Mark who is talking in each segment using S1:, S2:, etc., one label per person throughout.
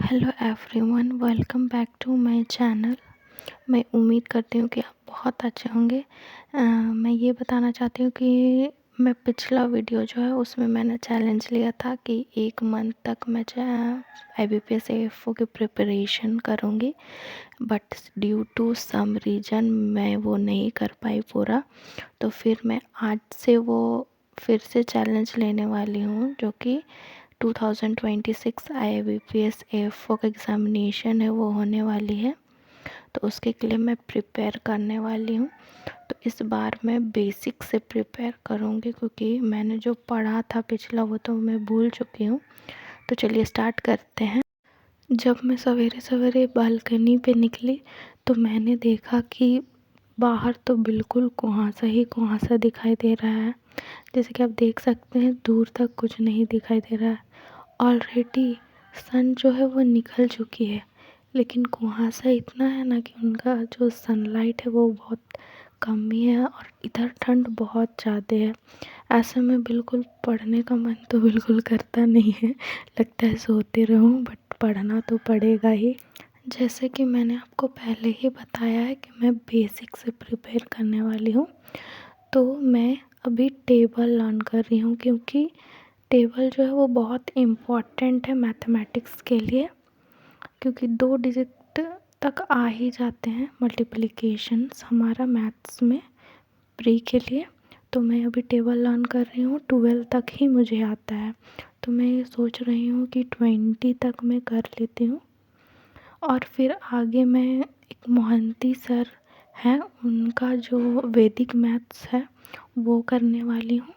S1: Hello everyone, welcome back to my channel. मैं उम्मीद करती हूँ कि आप बहुत अच्छे होंगे। मैं ये बताना चाहती हूँ कि मैं पिछला वीडियो जो है उसमें मैंने चैलेंज लिया था कि 1 मंथ तक मैं IBPS AFO की प्रिपरेशन करूँगी, but due to some reason मैं वो नहीं कर पाई पूरा। तो फिर मैं आज से वो फिर से चैलेंज लेने वाली हूँ, जो कि 2026 IBPS AFO का एग्ज़ामिनेशन है वो होने वाली है। तो उसके लिए मैं प्रिपेयर करने वाली हूँ। तो इस बार मैं बेसिक से प्रिपेयर करूँगी, क्योंकि मैंने जो पढ़ा था पिछला वो तो मैं भूल चुकी हूँ। तो चलिए स्टार्ट करते हैं। जब मैं सवेरे सवेरे बालकनी पे निकली तो मैंने देखा कि बाहर तो बिल्कुल कुहासा ही कुहासा दिखाई दे रहा है। जैसे कि आप देख सकते हैं, दूर तक कुछ नहीं दिखाई दे रहा है। ऑलरेडी सन जो है वो निकल चुकी है, लेकिन कुहासा इतना है ना कि उनका जो सनलाइट है वो बहुत कम ही है, और इधर ठंड बहुत ज़्यादा है। ऐसे में बिल्कुल पढ़ने का मन तो बिल्कुल करता नहीं है, लगता है सोते रहूं, बट पढ़ना तो पड़ेगा ही। जैसे कि मैंने आपको पहले ही बताया है कि मैं बेसिक से प्रिपेयर करने वाली हूँ। तो मैं अभी टेबल लर्न कर रही हूँ, क्योंकि टेबल जो है वो बहुत इम्पॉर्टेंट है मैथमेटिक्स के लिए, क्योंकि 2 डिजिट तक आ ही जाते हैं मल्टीप्लिकेशंस हमारा मैथ्स में प्री के लिए। तो मैं अभी टेबल लर्न कर रही हूँ, 12 तक ही मुझे आता है। तो मैं ये सोच रही हूँ कि 20 तक मैं कर लेती हूँ, और फिर आगे मैं एक मोहंती सर हैं, उनका जो वैदिक मैथ्स है वो करने वाली हूँ,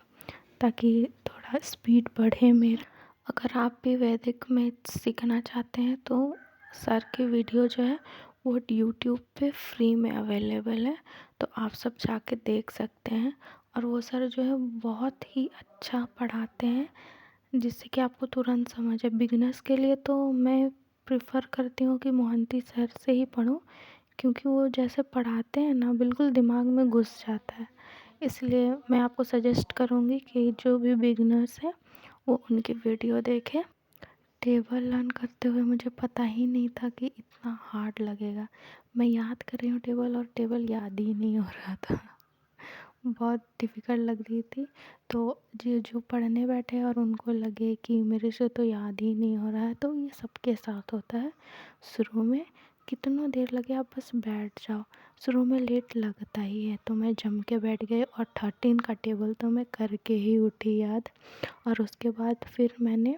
S1: ताकि थोड़ा स्पीड बढ़े मेरा। अगर आप भी वैदिक मैथ्स सीखना चाहते हैं तो सर की वीडियो जो है वो यूट्यूब पे फ्री में अवेलेबल है, तो आप सब जाके देख सकते हैं। और वो सर जो है बहुत ही अच्छा पढ़ाते हैं, जिससे कि आपको तुरंत समझ है। बिगनर्स के लिए तो मैं प्रेफर करती हूँ कि मोहंती सर से ही पढूं, क्योंकि वो जैसे पढ़ाते हैं ना बिल्कुल दिमाग में घुस जाता है। इसलिए मैं आपको सजेस्ट करूँगी कि जो भी बिगनर्स हैं वो उनकी वीडियो देखें। टेबल लर्न करते हुए मुझे पता ही नहीं था कि इतना हार्ड लगेगा। मैं याद कर रही हूँ टेबल, और टेबल याद ही नहीं हो रहा था। बहुत डिफ़िकल्ट लग रही थी। तो जो पढ़ने बैठे और उनको लगे कि मेरे से तो याद ही नहीं हो रहा है, तो ये सबके साथ होता है। शुरू में कितना देर लगे आप बस बैठ जाओ, शुरू में लेट लगता ही है। तो मैं जम के बैठ गई, और 13 का टेबल तो मैं करके ही उठी याद। और उसके बाद फिर मैंने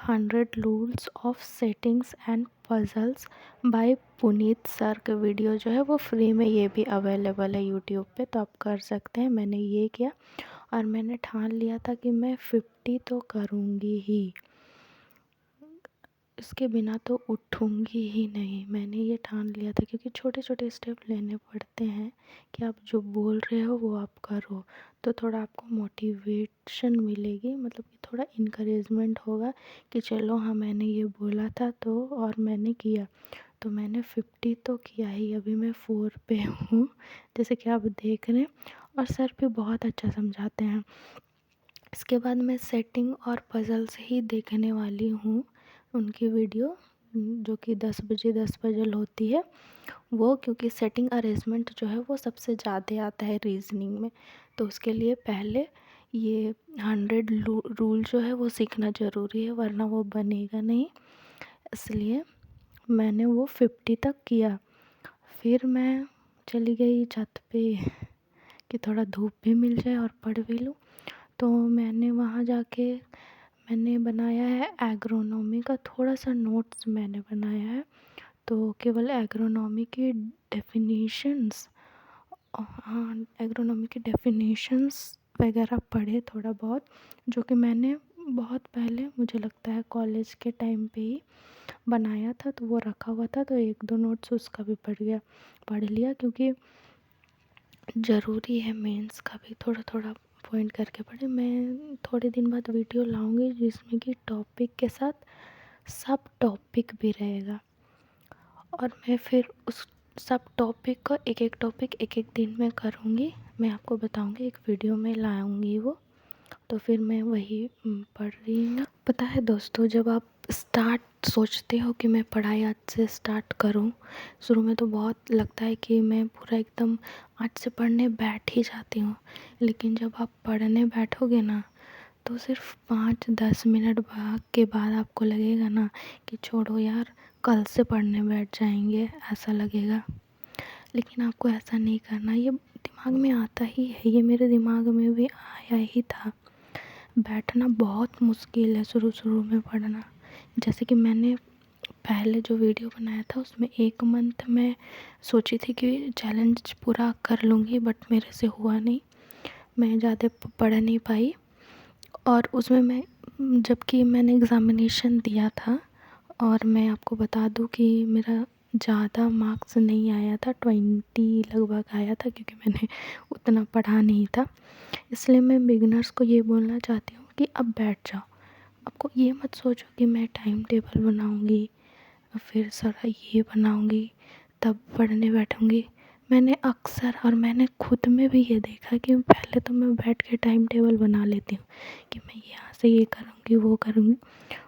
S1: 100 rules of settings and puzzles by Puneet sir का वीडियो जो है वो फ्री में ये भी अवेलेबल है यूट्यूब पे, तो आप कर सकते हैं। मैंने ये किया, और मैंने ठान लिया था कि मैं 50 तो करूँगी ही, इसके बिना तो उठूँगी ही नहीं। मैंने ये ठान लिया था, क्योंकि छोटे छोटे स्टेप लेने पड़ते हैं कि आप जो बोल रहे हो वो आप करो, तो थोड़ा आपको मोटिवेशन मिलेगी, मतलब कि थोड़ा इनकरेजमेंट होगा कि चलो हाँ मैंने ये बोला था तो, और मैंने किया। तो मैंने 50 तो किया ही, अभी मैं 4 पे हूँ, जैसे कि आप देख रहे हैं। और सर भी बहुत अच्छा समझाते हैं। इसके बाद मैं सेटिंग और पज़ल्स ही देखने वाली हूँ, उनकी वीडियो, जो कि 10 बजे 10 पज़ल होती है वो, क्योंकि सेटिंग अरेंजमेंट जो है वो सबसे ज़्यादा आता है रीजनिंग में। तो उसके लिए पहले ये 100 रूल जो है वो सीखना ज़रूरी है, वरना वो बनेगा नहीं। इसलिए मैंने वो 50 तक किया। फिर मैं चली गई छत पे कि थोड़ा धूप भी मिल जाए और पढ़ भी लूँ। तो मैंने वहाँ जाके मैंने बनाया है एग्रोनॉमी का थोड़ा सा नोट्स मैंने बनाया है। तो केवल एग्रोनॉमी की डेफिनेशंस, हाँ एग्रोनॉमी की डेफिनेशंस वगैरह पढ़े थोड़ा बहुत, जो कि मैंने बहुत पहले, मुझे लगता है कॉलेज के टाइम पे ही बनाया था, तो वो रखा हुआ था। तो 1-2 नोट्स उसका भी पढ़ लिया, क्योंकि ज़रूरी है मेंस का भी थोड़ा थोड़ा पॉइंट करके पढ़े। मैं थोड़े दिन बाद वीडियो लाऊंगी जिसमें कि टॉपिक के साथ सब टॉपिक भी रहेगा, और मैं फिर उस सब टॉपिक का एक एक दिन में करूँगी। मैं आपको बताऊँगी, एक वीडियो में लाऊंगी वो। तो फिर मैं वही पढ़ रही हूँ। पता है दोस्तों, जब आप स्टार्ट सोचते हो कि मैं पढ़ाई आज से स्टार्ट करूं, शुरू में तो बहुत लगता है कि मैं पूरा एकदम आज से पढ़ने बैठ ही जाती हूँ। लेकिन जब आप पढ़ने बैठोगे ना, तो सिर्फ 5-10 मिनट के बाद आपको लगेगा ना कि छोड़ो यार, कल से पढ़ने बैठ जाएंगे, ऐसा लगेगा। लेकिन आपको ऐसा नहीं करना, ये दिमाग में आता ही है, ये मेरे दिमाग में भी आया ही था। बैठना बहुत मुश्किल है शुरू शुरू में पढ़ना। जैसे कि मैंने पहले जो वीडियो बनाया था उसमें 1 मंथ में सोची थी कि चैलेंज पूरा कर लूँगी, बट मेरे से हुआ नहीं, मैं ज़्यादा पढ़ नहीं पाई। और उसमें मैं, जबकि मैंने एग्ज़ामिनेशन दिया था, और मैं आपको बता दूं कि मेरा ज़्यादा मार्क्स नहीं आया था, 20 लगभग आया था, क्योंकि मैंने उतना पढ़ा नहीं था। इसलिए मैं बिगिनर्स को ये बोलना चाहती हूँ कि अब बैठ जाओ। आपको ये मत सोचो कि मैं टाइम टेबल बनाऊँगी, फिर सारा ये बनाऊँगी, तब पढ़ने बैठूँगी। मैंने अक्सर, और मैंने खुद में भी ये देखा कि पहले तो मैं बैठ के टाइम टेबल बना लेती हूँ कि मैं यहाँ से ये करूँगी, वो करूँगी।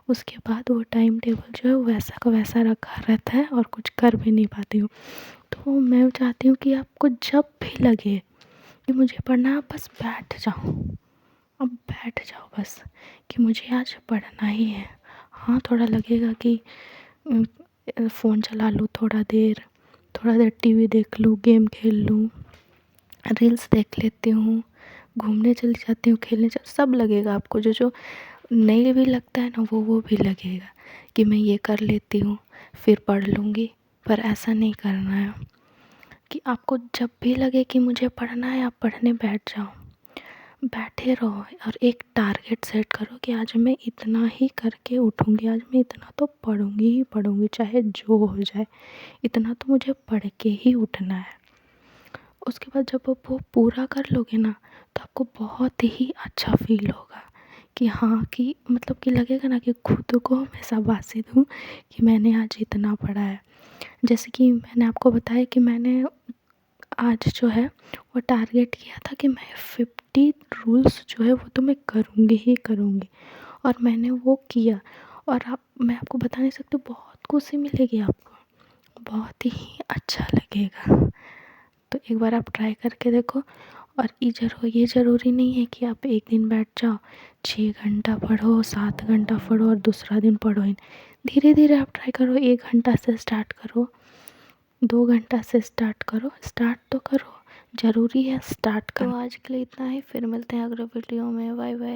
S1: उसके बाद वो टाइम टेबल जो है वैसा का वैसा रखा रहता है और कुछ कर भी नहीं पाती हूँ। तो मैं चाहती हूँ कि आपको जब भी लगे कि मुझे पढ़ना है, आप बस बैठ जाओ, अब बैठ जाओ बस, कि मुझे आज पढ़ना ही है। हाँ, थोड़ा लगेगा कि फ़ोन चला लूँ थोड़ा देर टीवी देख लूँ, गेम खेल लूँ, रील्स देख लेती हूँ, घूमने चली जाती हूँ, खेलने सब लगेगा आपको। जो जो नहीं भी लगता है ना, वो भी लगेगा कि मैं ये कर लेती हूँ फिर पढ़ लूँगी। पर ऐसा नहीं करना है, कि आपको जब भी लगे कि मुझे पढ़ना है, आप पढ़ने बैठ जाओ, बैठे रहो। और एक टारगेट सेट करो कि आज मैं इतना ही करके उठूँगी, आज मैं इतना तो पढ़ूँगी ही पढ़ूँगी, चाहे जो हो जाए, इतना तो मुझे पढ़ के ही उठना है। उसके बाद जब आप वो पूरा कर लोगे ना, तो आपको बहुत ही अच्छा फील होगा कि हाँ, कि मतलब कि लगेगा ना कि खुद को मैं शाबाशी दूँ कि मैंने आज इतना पढ़ा है। जैसे कि मैंने आपको बताया कि मैंने आज जो है वो टारगेट किया था कि मैं 50 रूल्स जो है वो तो मैं करूँगी ही करूँगी, और मैंने वो किया। और आप, मैं आपको बता नहीं सकती, बहुत खुशी मिलेगी आपको, बहुत ही अच्छा लगेगा। तो एक बार आप ट्राई करके देखो। और ये ज़रूरी नहीं है कि आप एक दिन बैठ जाओ, 6 घंटा पढ़ो, 7 घंटा पढ़ो और दूसरा दिन पढ़ो ही नहीं। धीरे धीरे आप ट्राई करो, 1 घंटा से स्टार्ट करो, 2 घंटा से स्टार्ट करो, स्टार्ट तो करो, ज़रूरी है स्टार्ट करना। तो आज के लिए इतना ही, फिर मिलते हैं अगले वीडियो में। Bye bye.